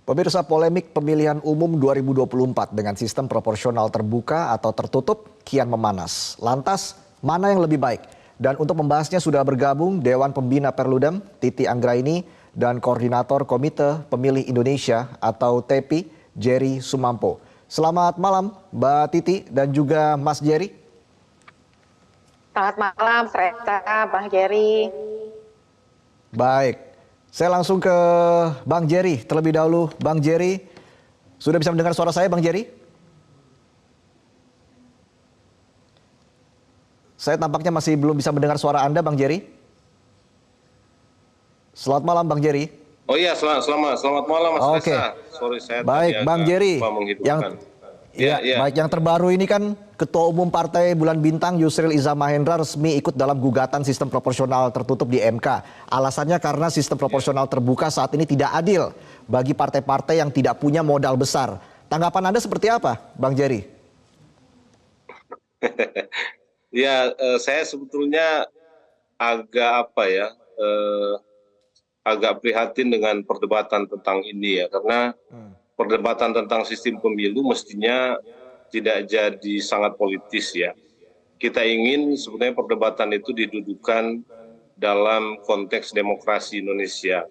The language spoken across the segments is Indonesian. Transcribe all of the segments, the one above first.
Pemirsa, polemik pemilihan umum 2024 dengan sistem proporsional terbuka atau tertutup kian memanas. Lantas, mana yang lebih baik? Dan untuk membahasnya sudah bergabung Dewan Pembina Perludem, Titi Anggraini, dan Koordinator Komite Pemilih Indonesia atau TEPI, Jerry Sumampo. Selamat malam Mbak Titi dan juga Mas Jerry. Selamat malam, Preta, Bang Jerry. Baik. Saya langsung ke Bang Jerry terlebih dahulu. Bang Jerry, sudah bisa mendengar suara saya Bang Jerry? Saya tampaknya masih belum bisa mendengar suara Anda Bang Jerry. Selamat malam Bang Jerry. Oh iya, selamat malam Mas Oke. Reza. Sorry saya Baik tadi Bang Jerry. Iya. Baik, yang terbaru ini kan Ketua Umum Partai Bulan Bintang Yusril Iza Mahendra resmi ikut dalam gugatan sistem proporsional tertutup di MK. Alasannya karena sistem proporsional terbuka saat ini tidak adil bagi partai-partai yang tidak punya modal besar. Tanggapan Anda seperti apa, Bang Jerry? Ya, saya sebetulnya agak agak prihatin dengan perdebatan tentang ini ya, karena perdebatan tentang sistem pemilu mestinya tidak jadi sangat politis ya. Kita ingin sebenarnya perdebatan itu didudukan dalam konteks demokrasi Indonesia.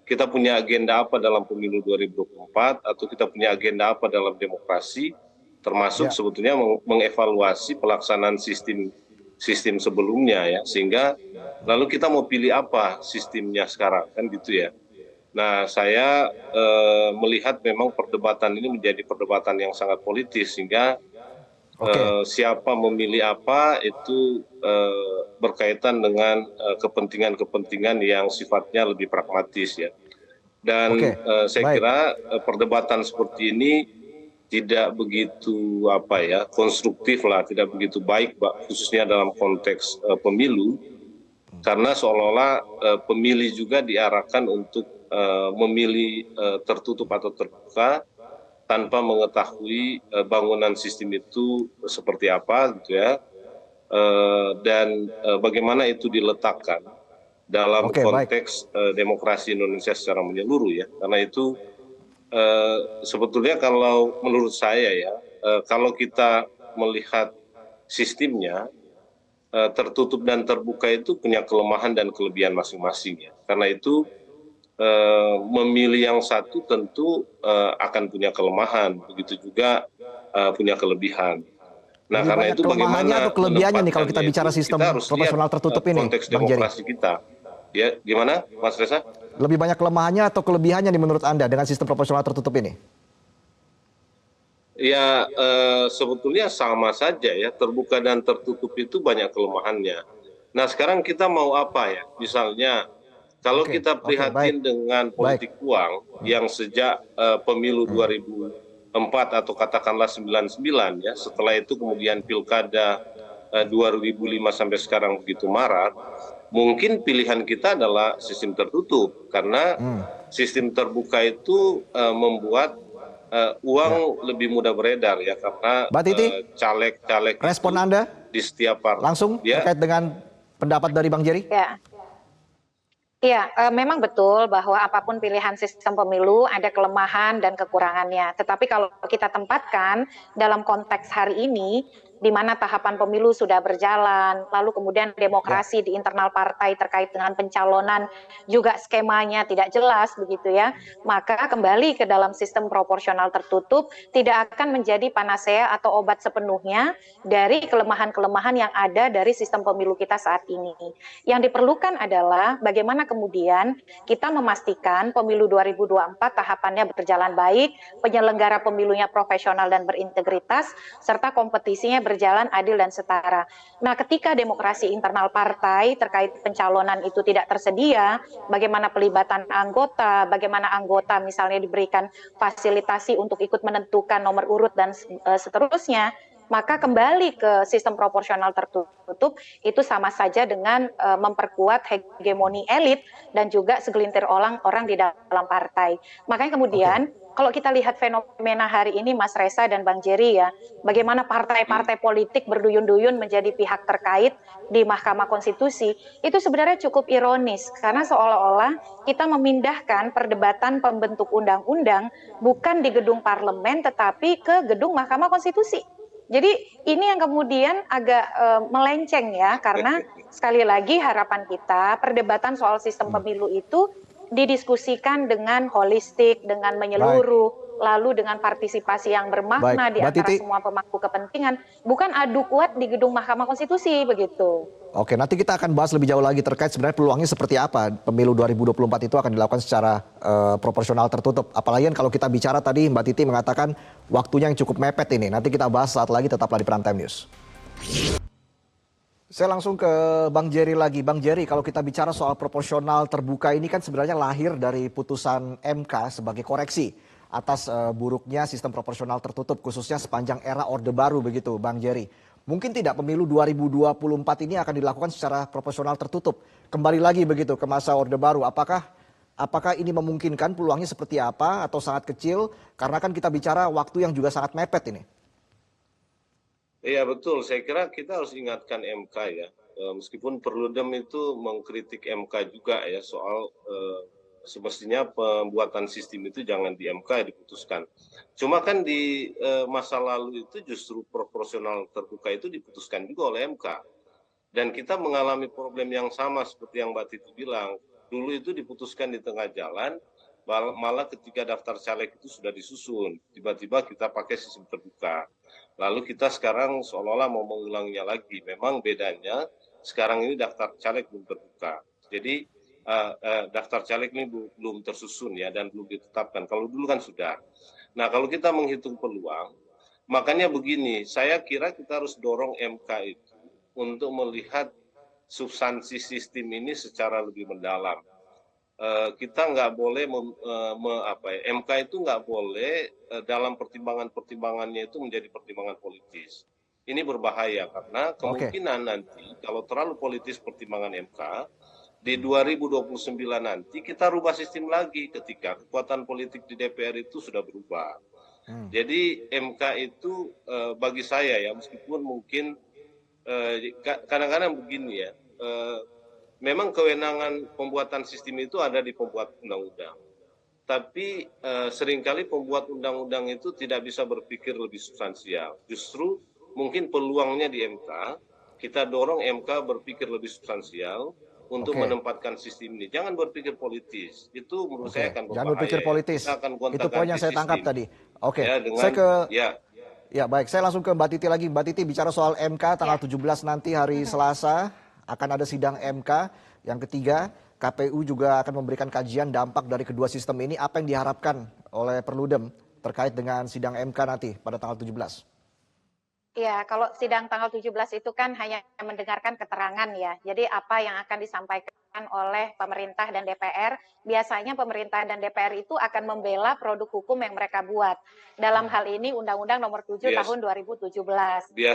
Kita punya agenda apa dalam pemilu 2024 atau kita punya agenda apa dalam demokrasi, termasuk sebetulnya mengevaluasi pelaksanaan sistem sebelumnya ya, sehingga lalu kita mau pilih apa sistemnya sekarang kan gitu ya. Nah, saya melihat memang perdebatan ini menjadi perdebatan yang sangat politis, sehingga siapa memilih apa itu berkaitan dengan kepentingan-kepentingan yang sifatnya lebih pragmatis ya. Dan saya kira perdebatan seperti ini tidak begitu konstruktif lah, tidak begitu baik, khususnya dalam konteks pemilu, karena seolah-olah pemilih juga diarahkan untuk memilih tertutup atau terbuka tanpa mengetahui bangunan sistem itu seperti apa gitu ya, dan bagaimana itu diletakkan dalam konteks demokrasi Indonesia secara menyeluruh ya. Karena itu sebetulnya kalau menurut saya ya, kalau kita melihat sistemnya, tertutup dan terbuka itu punya kelemahan dan kelebihan masing-masing ya. Karena itu memilih yang satu tentu akan punya kelemahan, begitu juga punya kelebihan. Nah, Lebih karena banyak itu kelemahannya bagaimana atau kelebihannya nih kalau kita bicara sistem proporsional tertutup ini, konteks Bang Jerry? demokrasi kita. Ya, gimana, Mas Reza? Lebih banyak kelemahannya atau kelebihannya nih menurut Anda dengan sistem proporsional tertutup ini? Ya, sebetulnya sama saja ya, terbuka dan tertutup itu banyak kelemahannya. Nah, sekarang kita mau apa ya? Misalnya, kalau kita prihatin dengan politik uang yang sejak pemilu 2004 atau katakanlah 99 ya, setelah itu kemudian pilkada 2005 sampai sekarang begitu marak, mungkin pilihan kita adalah sistem tertutup, karena sistem terbuka itu membuat uang lebih mudah beredar ya, karena caleg-caleg respon Anda di setiap partai langsung terkait dengan pendapat dari Bang Jerry? Ya, memang betul bahwa apapun pilihan sistem pemilu ada kelemahan dan kekurangannya. Tetapi kalau kita tempatkan dalam konteks hari ini, di mana tahapan pemilu sudah berjalan, lalu kemudian demokrasi di internal partai terkait dengan pencalonan juga skemanya tidak jelas begitu ya, maka kembali ke dalam sistem proporsional tertutup tidak akan menjadi panacea atau obat sepenuhnya dari kelemahan-kelemahan yang ada dari sistem pemilu kita saat ini. Yang diperlukan adalah bagaimana kemudian kita memastikan pemilu 2024 tahapannya berjalan baik, penyelenggara pemilunya profesional dan berintegritas, serta kompetisinya berjalan adil dan setara. Nah, ketika demokrasi internal partai terkait pencalonan itu tidak tersedia, bagaimana pelibatan anggota, bagaimana anggota misalnya diberikan fasilitasi untuk ikut menentukan nomor urut dan seterusnya, maka kembali ke sistem proporsional tertutup itu sama saja dengan memperkuat hegemoni elit dan juga segelintir orang-orang di dalam partai. Makanya kemudian kalau kita lihat fenomena hari ini Mas Reza dan Bang Jerry ya, bagaimana partai-partai politik berduyun-duyun menjadi pihak terkait di Mahkamah Konstitusi, itu sebenarnya cukup ironis karena seolah-olah kita memindahkan perdebatan pembentuk undang-undang bukan di gedung parlemen tetapi ke gedung Mahkamah Konstitusi. Jadi ini yang kemudian agak melenceng ya, karena sekali lagi harapan kita perdebatan soal sistem pemilu itu didiskusikan dengan holistik, dengan menyeluruh, lalu dengan partisipasi yang bermakna di antara semua pemangku kepentingan, bukan adu kuat di gedung Mahkamah Konstitusi begitu. Oke, nanti kita akan bahas lebih jauh lagi terkait sebenarnya peluangnya seperti apa pemilu 2024 itu akan dilakukan secara proporsional tertutup. Apalagi kalau kita bicara tadi Mbak Titi mengatakan waktunya yang cukup mepet ini. Nanti kita bahas saat lagi, tetaplah di Prime Time News. Saya langsung ke Bang Jerry lagi. Bang Jerry, kalau kita bicara soal proporsional terbuka ini kan sebenarnya lahir dari putusan MK sebagai koreksi atas buruknya sistem proporsional tertutup khususnya sepanjang era Orde Baru begitu Bang Jerry. Mungkin tidak pemilu 2024 ini akan dilakukan secara proporsional tertutup. Kembali lagi begitu ke masa Orde Baru. Apakah ini memungkinkan, peluangnya seperti apa atau sangat kecil? Karena kan kita bicara waktu yang juga sangat mepet ini. Iya betul, saya kira kita harus ingatkan MK ya. Meskipun Perludem itu mengkritik MK juga ya soal semestinya pembuatan sistem itu jangan di MK diputuskan. Cuma kan di masa lalu itu justru proporsional terbuka itu diputuskan juga oleh MK. Dan kita mengalami problem yang sama seperti yang Mbak Titi bilang. Dulu itu diputuskan di tengah jalan, malah ketika daftar caleg itu sudah disusun. Tiba-tiba kita pakai sistem terbuka. Lalu kita sekarang seolah-olah mau mengulanginya lagi. Memang bedanya sekarang ini daftar caleg belum terbuka. Jadi daftar caleg ini belum tersusun ya dan belum ditetapkan. Kalau dulu kan sudah. Nah kalau kita menghitung peluang, makanya begini, saya kira kita harus dorong MK itu untuk melihat substansi sistem ini secara lebih mendalam. Kita nggak boleh MK itu nggak boleh dalam pertimbangannya itu menjadi pertimbangan politis. Ini berbahaya karena kemungkinan nanti kalau terlalu politis pertimbangan MK di 2029 nanti kita rubah sistem lagi ketika kekuatan politik di DPR itu sudah berubah. Jadi MK itu bagi saya ya meskipun mungkin kadang-kadang begini ya. Memang kewenangan pembuatan sistem itu ada di pembuat undang-undang. Tapi seringkali pembuat undang-undang itu tidak bisa berpikir lebih substansial. Justru mungkin peluangnya di MK, kita dorong MK berpikir lebih substansial untuk menempatkan sistem ini. Jangan berpikir politis. Itu menurut saya akan berbahaya. Jangan berpikir politis. Itu poin yang saya tangkap tadi. Oke. Ya, saya ke Ya baik, saya langsung ke Mbak Titi lagi. Mbak Titi bicara soal MK tanggal 17 nanti hari Selasa. Akan ada sidang MK. Yang ketiga, KPU juga akan memberikan kajian dampak dari kedua sistem ini. Apa yang diharapkan oleh Perludem terkait dengan sidang MK nanti pada tanggal 17? Ya, kalau sidang tanggal 17 itu kan hanya mendengarkan keterangan ya. Jadi apa yang akan disampaikan oleh pemerintah dan DPR, biasanya pemerintah dan DPR itu akan membela produk hukum yang mereka buat. Dalam hal ini Undang-Undang Nomor 7 tahun 2017.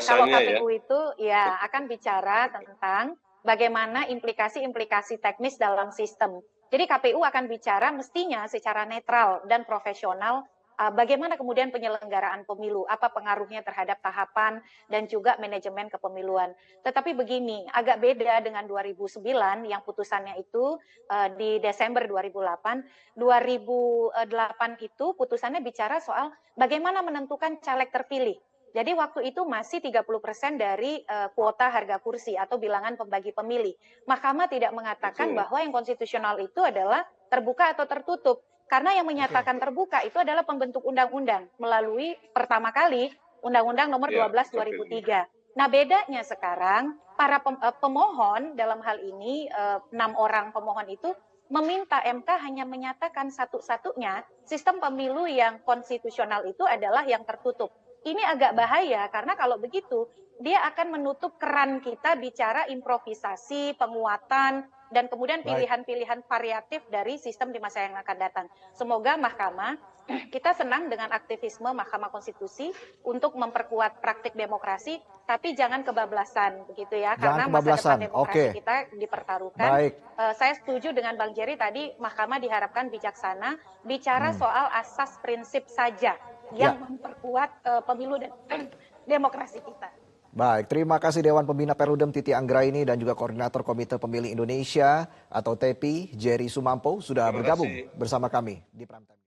Kalau KPU itu ya akan bicara tentang bagaimana implikasi-implikasi teknis dalam sistem. Jadi KPU akan bicara mestinya secara netral dan profesional bagaimana kemudian penyelenggaraan pemilu, apa pengaruhnya terhadap tahapan dan juga manajemen kepemiluan. Tetapi begini, agak beda dengan 2009 yang putusannya itu di Desember 2008. 2008 itu putusannya bicara soal bagaimana menentukan caleg terpilih. Jadi waktu itu masih 30% dari kuota harga kursi atau bilangan pembagi pemilih. Mahkamah tidak mengatakan bahwa yang konstitusional itu adalah terbuka atau tertutup. Karena yang menyatakan terbuka itu adalah pembentuk undang-undang melalui pertama kali Undang-Undang Nomor 12 2003. Nah bedanya sekarang para pemohon dalam hal ini 6 orang pemohon itu meminta MK hanya menyatakan satu-satunya sistem pemilu yang konstitusional itu adalah yang tertutup. Ini agak bahaya karena kalau begitu dia akan menutup keran kita bicara improvisasi, penguatan, dan kemudian Baik. pilihan-pilihan variatif dari sistem di masa yang akan datang. Semoga Mahkamah, kita senang dengan aktivisme Mahkamah Konstitusi untuk memperkuat praktik demokrasi, tapi jangan kebablasan begitu ya, Jangan karena masa kebablasan. depan demokrasi Oke. kita dipertaruhkan. Baik. Saya setuju dengan Bang Jerry tadi, Mahkamah diharapkan bijaksana, bicara soal asas prinsip saja yang memperkuat pemilu dan demokrasi kita. Baik, terima kasih Dewan Pembina Perludem Titi Anggraini dan juga Koordinator Komite Pemilih Indonesia atau TEPI, Jerry Sumampo, sudah Terima bergabung kasih. bersama kami di Prime Time.